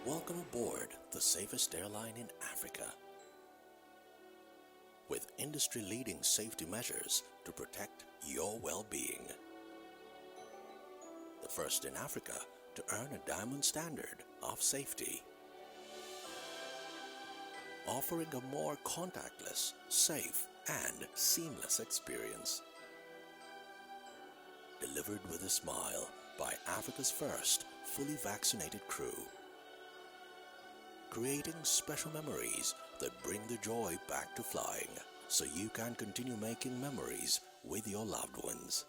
Welcome aboard the safest airline in Africa. With industry-leading safety measures to protect your well-being. The first in Africa to earn a diamond standard of safety. Offering a more contactless, safe, and seamless experience. Delivered with a smile by Africa's first fully vaccinated crew. Creating special memories that bring the joy back to flying, so you can continue making memories with your loved ones.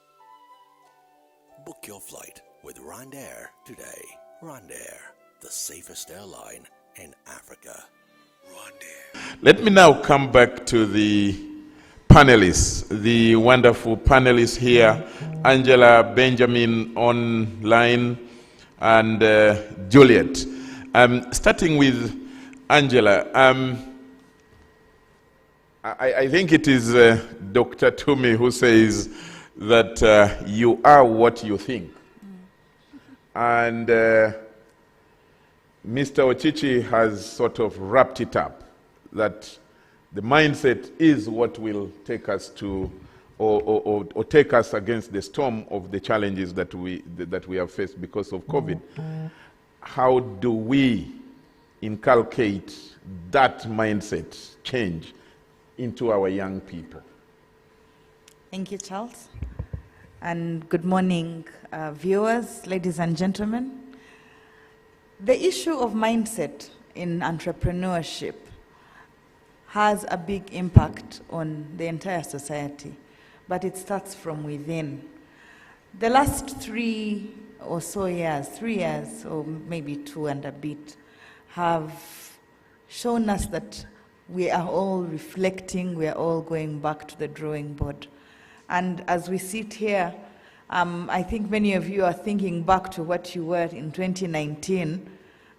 Book your flight with RwandAir today. RwandAir, the safest airline in Africa. RwandAir. Let me now come back to the panelists, the wonderful panelists here, Angela, Benjamin online, and Juliet. Starting with Angela, I think it is Dr. Tumi who says that you are what you think. And Mr. Ochichi has sort of wrapped it up, that the mindset is what will take us to, or take us against the storm of the challenges that we have faced because of COVID. How do we inculcate that mindset change into our young people? Thank you, Charles. And good morning, viewers, ladies and gentlemen. The issue of mindset in entrepreneurship has a big impact on the entire society, but it starts from within. The last 3 or so years, 3 years, or maybe 2 and a bit, have shown us that we are all reflecting, we are all going back to the drawing board. And as we sit here, I think many of you are thinking back to what you were in 2019,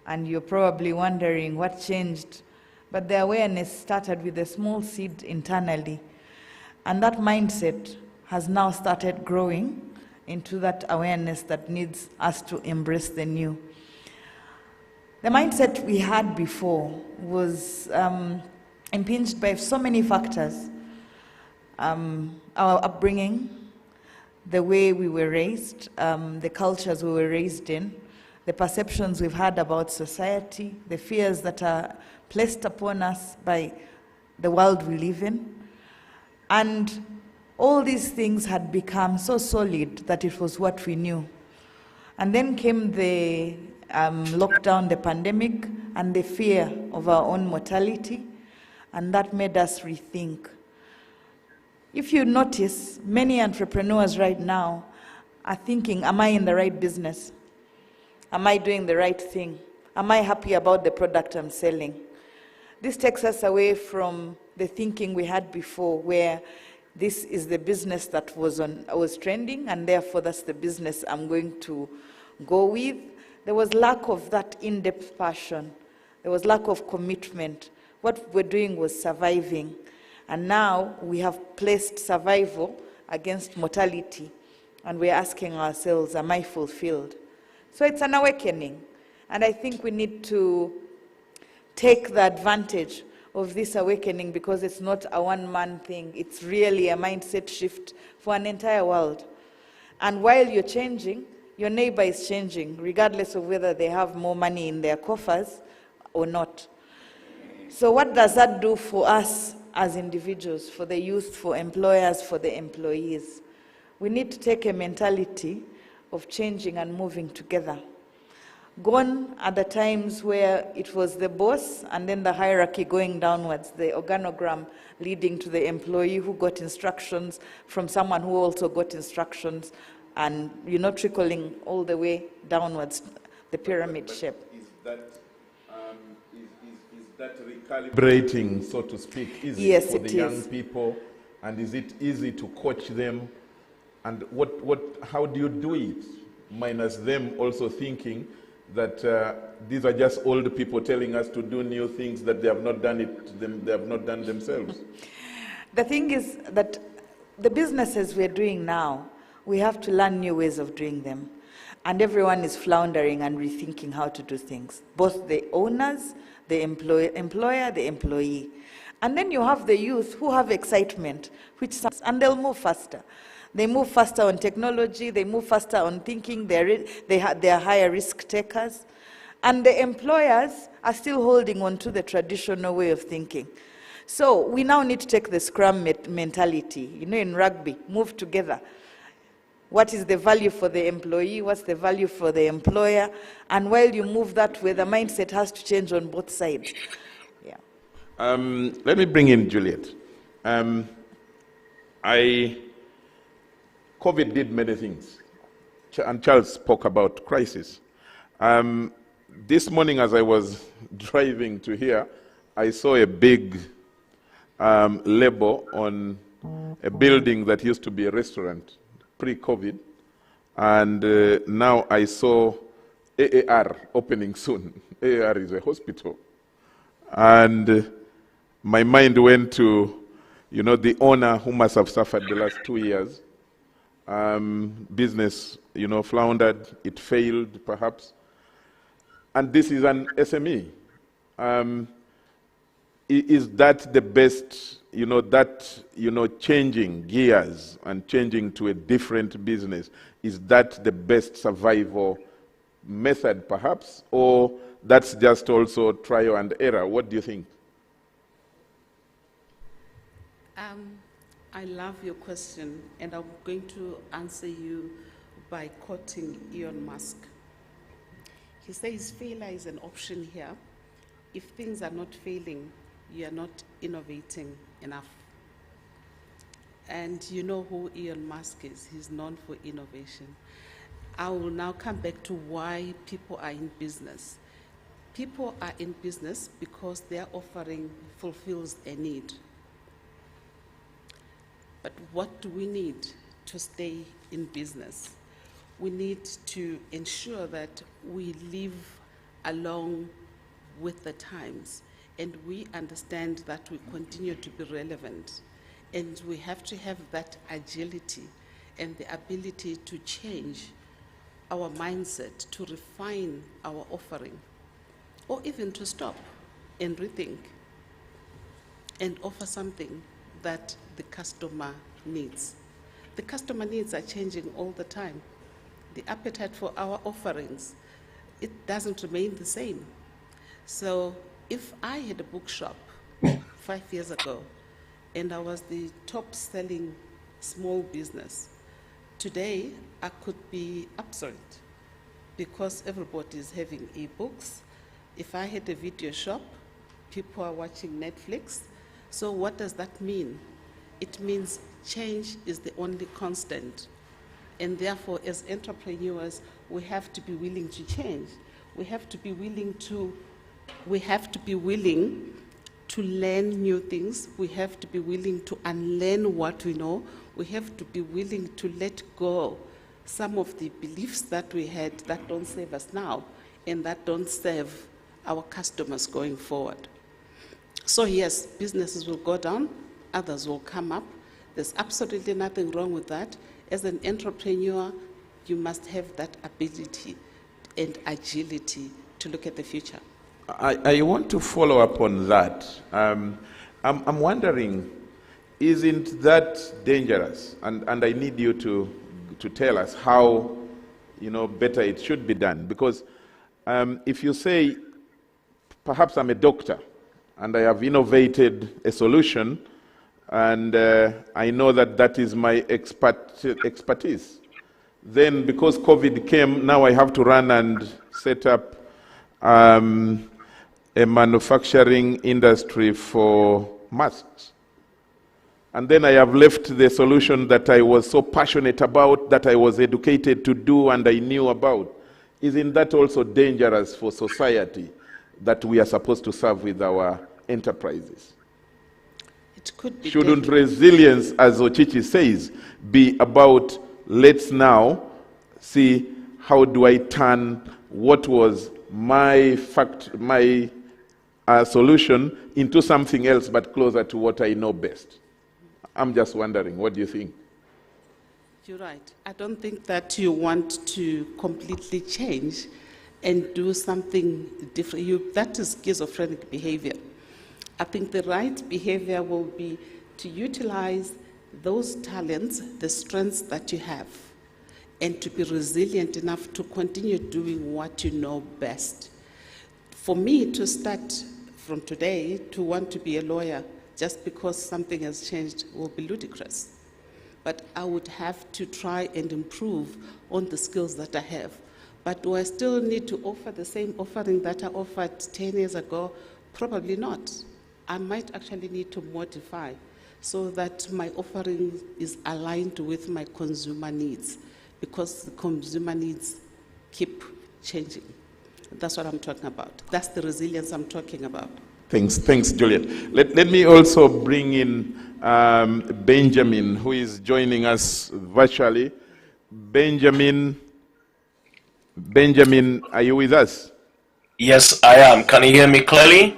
and you're probably wondering what changed. But the awareness started with a small seed internally, and that mindset has now started growing into that awareness that needs us to embrace the new. The mindset we had before was impinged by so many factors. Our upbringing, the way we were raised, the cultures we were raised in, the perceptions we've had about society, the fears that are placed upon us by the world we live in. And all these things had become so solid that it was what we knew. And then came the lockdown, the pandemic, and the fear of our own mortality, and that made us rethink. If you notice, many entrepreneurs right now are thinking, am I in the right business? Am I doing the right thing? Am I happy about the product I'm selling? This takes us away from the thinking we had before, where this is the business that was trending, and therefore that's the business I'm going to go with. There was lack of that in-depth passion. There was lack of commitment. What we're doing was surviving. And now we have placed survival against mortality, and we're asking ourselves, am I fulfilled? So it's an awakening. And I think we need to take the advantage of this awakening, because it's not a one-man thing. It's really a mindset shift for an entire world. And while you're changing, your neighbor is changing, regardless of whether they have more money in their coffers or not. So what does that do for us as individuals, for the youth, for employers, for the employees? We need to take a mentality of changing and moving together. Gone are the times where it was the boss and then the hierarchy going downwards, the organogram leading to the employee who got instructions from someone who also got instructions, and trickling all the way downwards, the pyramid shape. Is that recalibrating, so to speak, easy yes, for the young people? And is it easy to coach them? And how do you do it? Minus them also thinking that these are just old people telling us to do new things that they have not done themselves. The thing is that the businesses we're doing now, we have to learn new ways of doing them. and everyone is floundering and rethinking how to do things, both the owners, the employer, the employee. And then you have the youth who have excitement, and they'll move faster. They move faster on technology, they move faster on thinking, they are higher risk takers. And the employers are still holding on to the traditional way of thinking. So we now need to take the Scrum mentality, in rugby, move together. What is the value for the employee? What's the value for the employer? And while you move that way, the mindset has to change on both sides. Yeah. Let me bring in Juliet. COVID did many things, and Charles spoke about crisis. This morning, as I was driving to here, I saw a big label on a building that used to be a restaurant pre-COVID, and now I saw AAR opening soon. AAR is a hospital. And my mind went to, the owner who must have suffered the last 2 years. Business, floundered, it failed perhaps. And this is an SME. Is that the best, changing gears and changing to a different business, is that the best survival method perhaps? Or that's just also trial and error? What do you think? I love your question, and I'm going to answer you by quoting Elon Musk. He says failure is an option here. If things are not failing, you are not innovating enough. And you know who Elon Musk is. He's known for innovation. I will now come back to why people are in business. People are in business because their offering fulfills a need. But what do we need to stay in business? We need to ensure that we live along with the times, and we understand that we continue to be relevant. And we have to have that agility and the ability to change our mindset, to refine our offering, or even to stop and rethink and offer something that the customer needs. The customer needs are changing all the time. The appetite for our offerings, it doesn't remain the same. So if I had a bookshop 5 years ago and I was the top selling small business, today I could be obsolete because everybody is having e-books. If I had a video shop, people are watching Netflix. So what does that mean? It means change is the only constant. And therefore, as entrepreneurs, we have to be willing to change. We have to be willing to learn new things. We have to be willing to unlearn what we know. We have to be willing to let go some of the beliefs that we had that don't serve us now and that don't serve our customers going forward. So yes, businesses will go down, others will come up. There's absolutely nothing wrong with that. As an entrepreneur, you must have that ability and agility to look at the future. I want to follow up on that. I'm wondering, isn't that dangerous? And I need you to tell us how, better it should be done. Because if you say, perhaps I'm a doctor, and I have innovated a solution, and I know that is my expertise. Then because COVID came, now I have to run and set up a manufacturing industry for masks. And then I have left the solution that I was so passionate about, that I was educated to do and I knew about. Isn't that also dangerous for society that we are supposed to serve with our enterprises? It could be. Shouldn't resilience, as Ochichi says, be about let's now see how do I turn what was my solution into something else but closer to what I know best? I'm just wondering, what do you think? You're right. I don't think that you want to completely change and do something different. That is schizophrenic behavior. I think the right behavior will be to utilize those talents, the strengths that you have, and to be resilient enough to continue doing what you know best. For me to start from today to want to be a lawyer just because something has changed will be ludicrous. But I would have to try and improve on the skills that I have. But do I still need to offer the same offering that I offered 10 years ago? Probably not. I might actually need to modify so that my offering is aligned with my consumer needs, because the consumer needs keep changing. That's what I'm talking about. That's the resilience I'm talking about. Thanks, Juliet. Let me also bring in Benjamin, who is joining us virtually. Benjamin, are you with us? Yes, I am. Can you hear me clearly?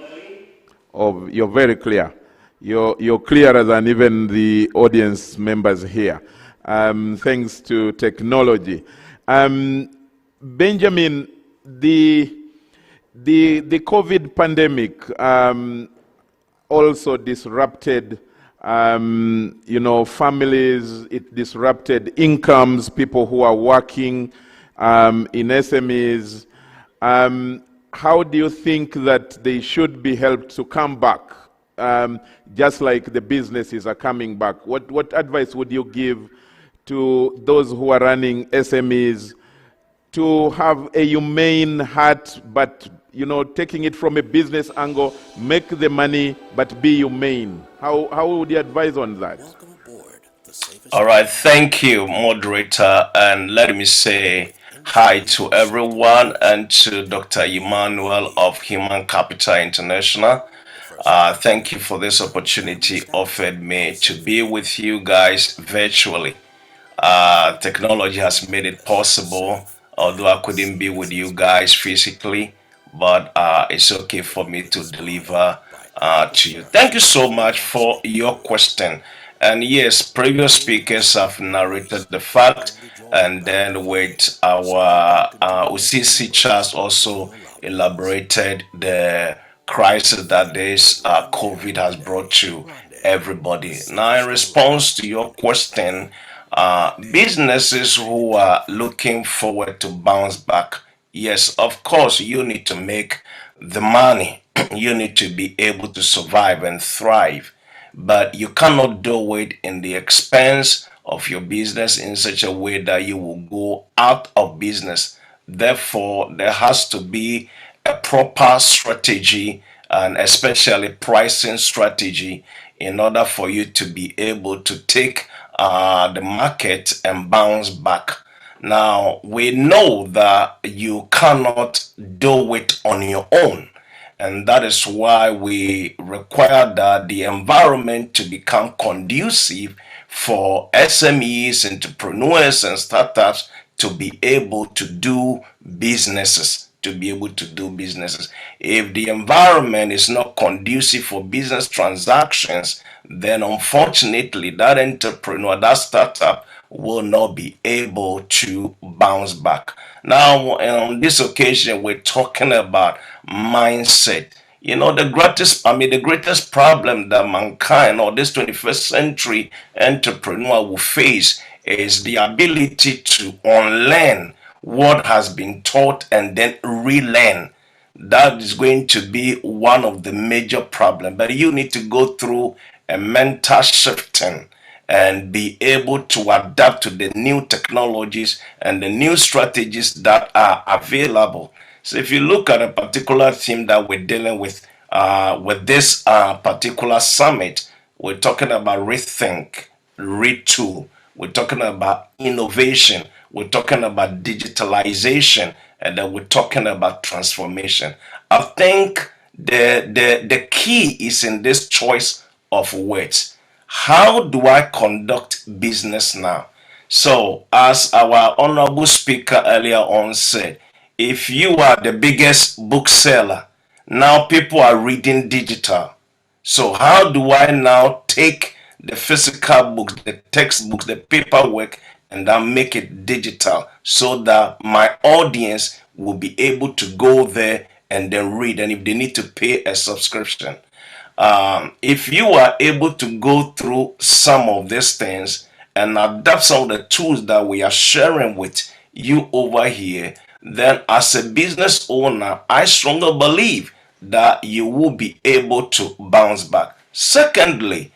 Oh, you're very clear. You're clearer than even the audience members here. Thanks to technology. Benjamin, the COVID pandemic also disrupted, families. It disrupted incomes, people who are working in SMEs. How do you think that they should be helped to come back, just like the businesses are coming back? What advice would you give to those who are running SMEs to have a humane heart, but taking it from a business angle, make the money, but be humane? How would you advise on that? Welcome aboard the safest. All right, thank you, moderator. And let me say hi to everyone and to Dr. Emmanuel of Human Capital International. Thank you for this opportunity offered me to be with you guys virtually. Technology has made it possible, although I couldn't be with you guys physically, but it's okay for me to deliver to you. Thank you so much for your question. And yes, previous speakers have narrated the fact, and then with our UCC Charles also elaborated the crisis that this COVID has brought to everybody. Now, in response to your question, businesses who are looking forward to bounce back, yes, of course, you need to make the money. You need to be able to survive and thrive, but you cannot do it in the expense of your business in such a way that you will go out of business. Therefore, there has to be a proper strategy, and especially pricing strategy, in order for you to be able to take the market and bounce back. Now, we know that you cannot do it on your own. And that is why we require that the environment to become conducive for SMEs, entrepreneurs, and startups to be able to do businesses. If the environment is not conducive for business transactions, then unfortunately that entrepreneur, that startup will not be able to bounce back. Now, on this occasion, we're talking about mindset. The greatest problem that mankind or this 21st century entrepreneur will face is the ability to unlearn what has been taught and then relearn. That is going to be one of the major problems. But you need to go through a mental shifting and be able to adapt to the new technologies and the new strategies that are available. So if you look at a particular theme that we're dealing with this particular summit, we're talking about rethink, retool. We're talking about innovation. We're talking about digitalization, and then we're talking about transformation. I think the key is in this choice of words. How do I conduct business now? So, as our honorable speaker earlier on said, if you are the biggest bookseller, now people are reading digital. So how do I now take the physical books, the textbooks, the paperwork, and then make it digital so that my audience will be able to go there and then read. And if they need to pay a subscription, if you are able to go through some of these things and adapt some of the tools that we are sharing with you over here, then as a business owner, I strongly believe that you will be able to bounce back. Secondly,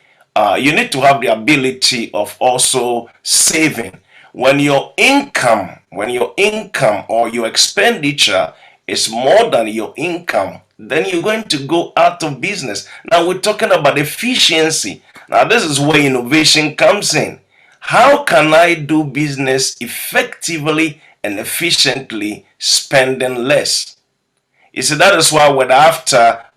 you need to have the ability of also saving. When your income or your expenditure is more than your income, then you're going to go out of business. Now we're talking about efficiency. Now this is where innovation comes in. How can I do business effectively and efficiently, spending less? You see, that is why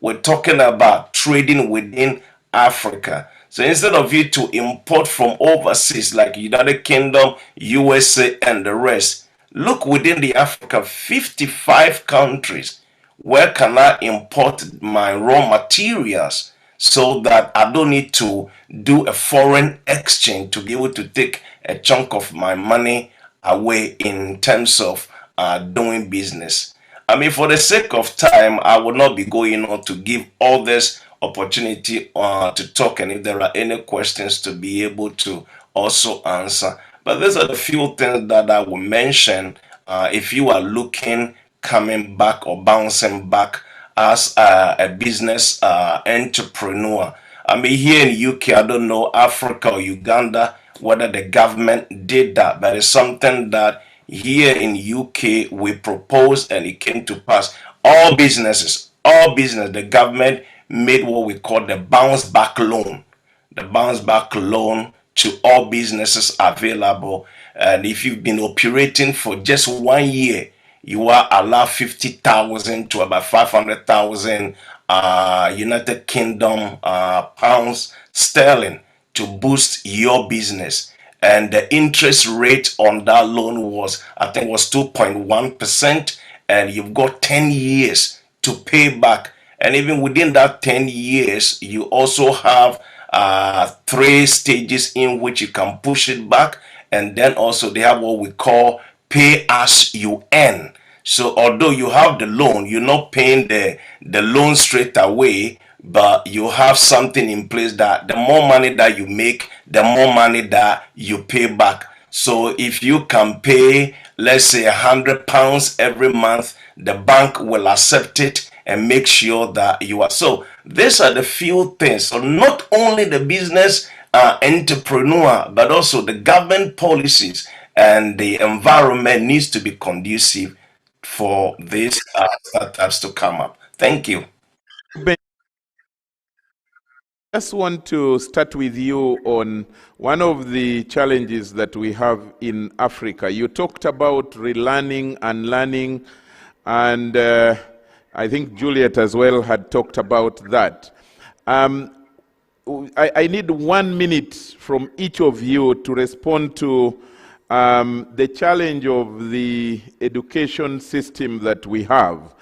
we're talking about trading within Africa. So instead of you to import from overseas like United Kingdom, USA, and the rest, look within the Africa, 55 countries. Where can I import my raw materials so that I don't need to do a foreign exchange to be able to take a chunk of my money away in terms of doing business? I mean, for the sake of time, I will not be going on to give all this opportunity to talk, and if there are any questions to be able to also answer. But these are the few things that I will mention if you are looking, coming back or bouncing back as a business entrepreneur. I mean, here in UK, I don't know, Africa or Uganda, whether the government did that, but it's something that here in UK we proposed and it came to pass. All business, the government made what we call the bounce back loan. The bounce back loan to all businesses available. And if you've been operating for just 1 year, you are allowed 50,000 to about 500,000 United Kingdom pounds sterling to boost your business. And the interest rate on that loan was, I think, was 2.1%, and you've got 10 years to pay back. And even within that 10 years, you also have 3 stages in which you can push it back. And then also they have what we call pay as you earn. So although you have the loan, you're not paying the loan straight away, but you have something in place that the more money that you make, the more money that you pay back. So if you can pay, let's say £100 every month, the bank will accept it and make sure that you are. So these are the few things. So not only the business entrepreneur, but also the government policies and the environment needs to be conducive for these startups to come up. Thank you. I just want to start with you on one of the challenges that we have in Africa. You talked about relearning and learning, and I think Juliet as well had talked about that. I need 1 minute from each of you to respond to the challenge of the education system that we have,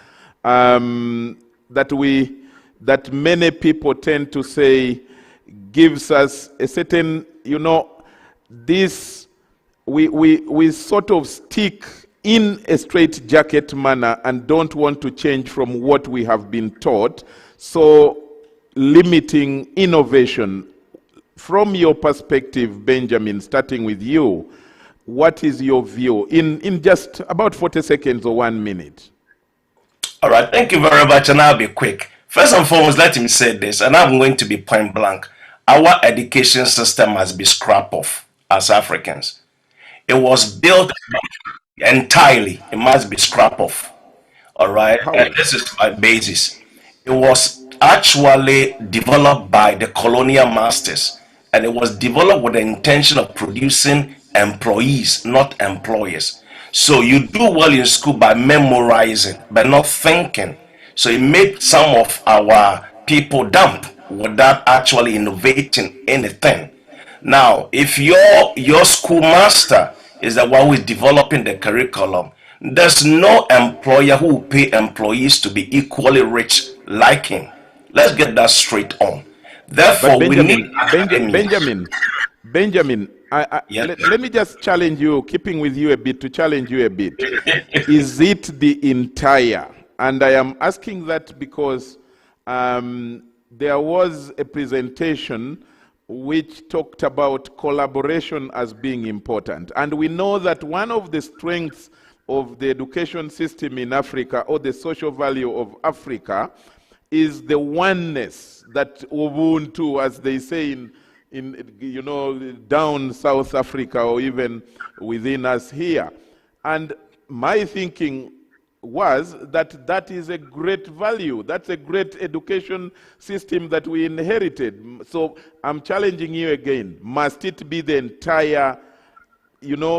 that many people tend to say gives us a certain, we sort of stick in a straitjacket manner and don't want to change from what we have been taught, so limiting innovation. From your perspective, Benjamin, starting with you, what is your view in just about 40 seconds or 1 minute? All right, thank you very much, and I'll be quick. First and foremost, let me say this, and I'm going to be point blank. Our education system must be scrapped off as Africans. It was built entirely. It must be scrapped off. All right, and this is my basis. It was actually developed by the colonial masters, and it was developed with the intention of producing employees, not employers. So you do well in school by memorizing, but not thinking. So it made some of our people dumb without actually innovating anything. Now, if your schoolmaster is the one who is developing the curriculum, there's no employer who will pay employees to be equally rich like him. Let's get that straight on. Therefore, we need Benjamin, Yes. let me just challenge you, keeping with you a bit, to challenge you a bit. Is it the entire? And I am asking that because there was a presentation which talked about collaboration as being important. And we know that one of the strengths of the education system in Africa, or the social value of Africa, is the oneness, that Ubuntu, as they say in down South Africa, or even within us here. And my thinking was that that is a great value. That's a great education system that we inherited. So I'm challenging you again. Must it be the entire,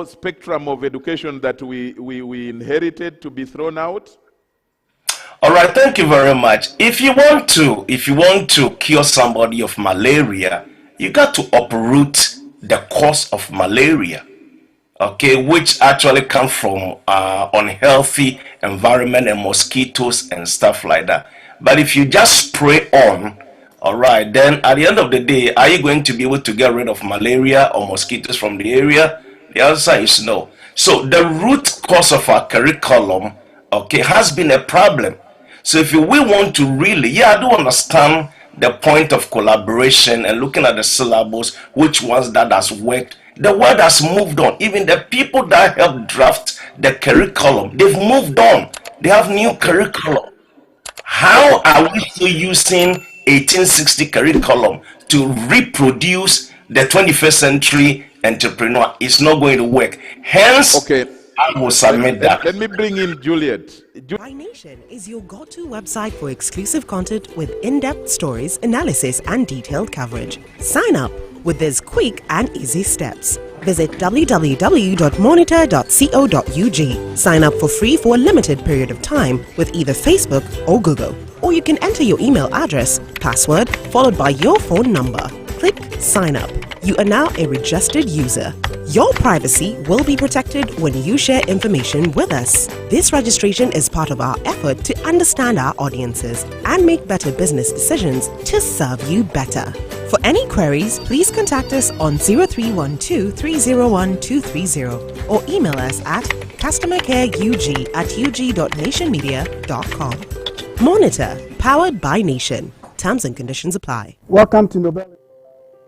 spectrum of education that we inherited to be thrown out? All right, thank you very much. If you want to cure somebody of malaria, you got to uproot the cause of malaria, okay, which actually come from unhealthy environment and mosquitoes and stuff like that. But if you just spray on, all right, then at the end of the day, are you going to be able to get rid of malaria or mosquitoes from the area? The answer is no. So the root cause of our curriculum, okay, has been a problem. So if we want to really, I do understand the point of collaboration and looking at the syllabus, which ones that has worked. The world has moved on. Even the people that helped draft the curriculum, they've moved on. They have new curriculum. How are we still using 1860 curriculum to reproduce the 21st century entrepreneur? It's not going to work. Hence, okay, I will submit that. Let me bring in Juliet. By Nation is your go-to website for exclusive content with in-depth stories, analysis, and detailed coverage. Sign up with these quick and easy steps. Visit www.monitor.co.ug. Sign up for free for a limited period of time with either Facebook or Google. Or you can enter your email address, password, followed by your phone number. Click Sign Up. You are now a registered user. Your privacy will be protected when you share information with us. This registration is part of our effort to understand our audiences and make better business decisions to serve you better. For any queries, please contact us on 0312 301 230 or email us at customercareug@ug.nationmedia.com. Monitor, powered by Nation. Terms and conditions apply. Welcome to Nobel.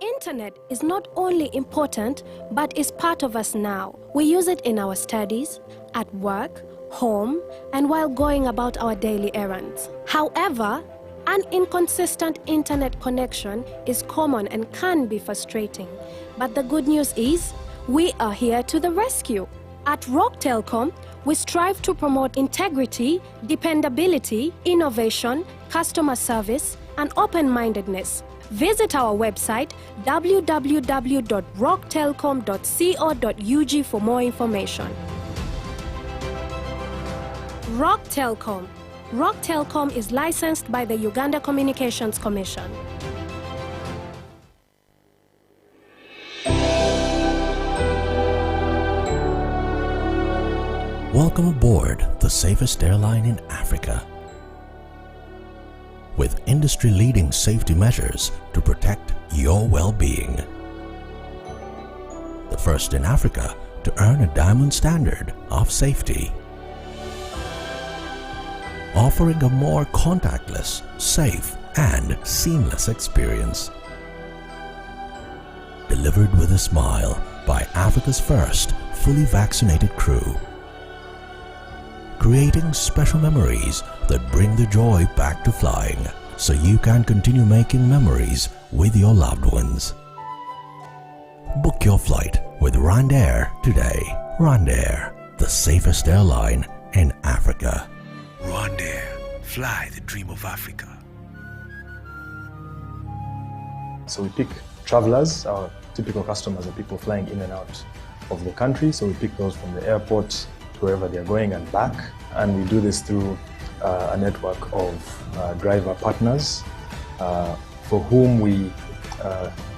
Internet is not only important, but is part of us now. We use it in our studies, at work, home, and while going about our daily errands. However, an inconsistent internet connection is common and can be frustrating. But the good news is, we are here to the rescue. At Rock Telecom, we strive to promote integrity, dependability, innovation, customer service, and open-mindedness. Visit our website www.rocktelecom.co.ug for more information. Rock Telecom. Rock Telecom is licensed by the Uganda Communications Commission. Welcome aboard the safest airline in Africa. With industry-leading safety measures to protect your well-being. The first in Africa to earn a diamond standard of safety. Offering a more contactless, safe, and seamless experience. Delivered with a smile by Africa's first fully vaccinated crew. Creating special memories that bring the joy back to flying, so you can continue making memories with your loved ones. Book your flight with RwandAir today. RwandAir, the safest airline in Africa. RwandAir, fly the dream of Africa. So we pick travelers, our typical customers are people flying in and out of the country. So we pick those from the airport to wherever they're going and back. And we do this through a network of driver partners for whom we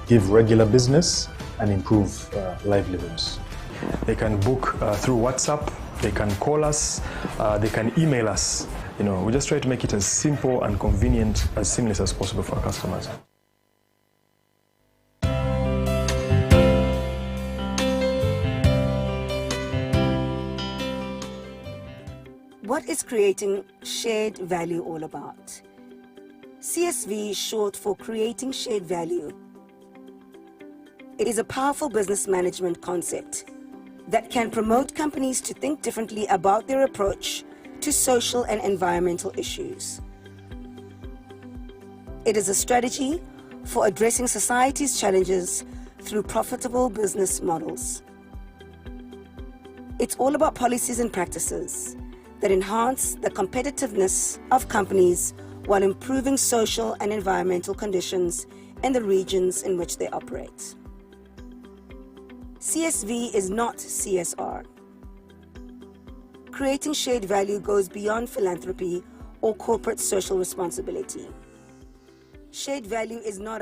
give regular business and improve livelihoods. They can book through WhatsApp, they can call us, they can email us. We just try to make it as simple and convenient, as seamless as possible for our customers. What is creating shared value all about? CSV is short for Creating Shared Value. It is a powerful business management concept that can promote companies to think differently about their approach to social and environmental issues. It is a strategy for addressing society's challenges through profitable business models. It's all about policies and practices that enhance the competitiveness of companies while improving social and environmental conditions in the regions in which they operate. CSV is not CSR. Creating shared value goes beyond philanthropy or corporate social responsibility. Shared value is not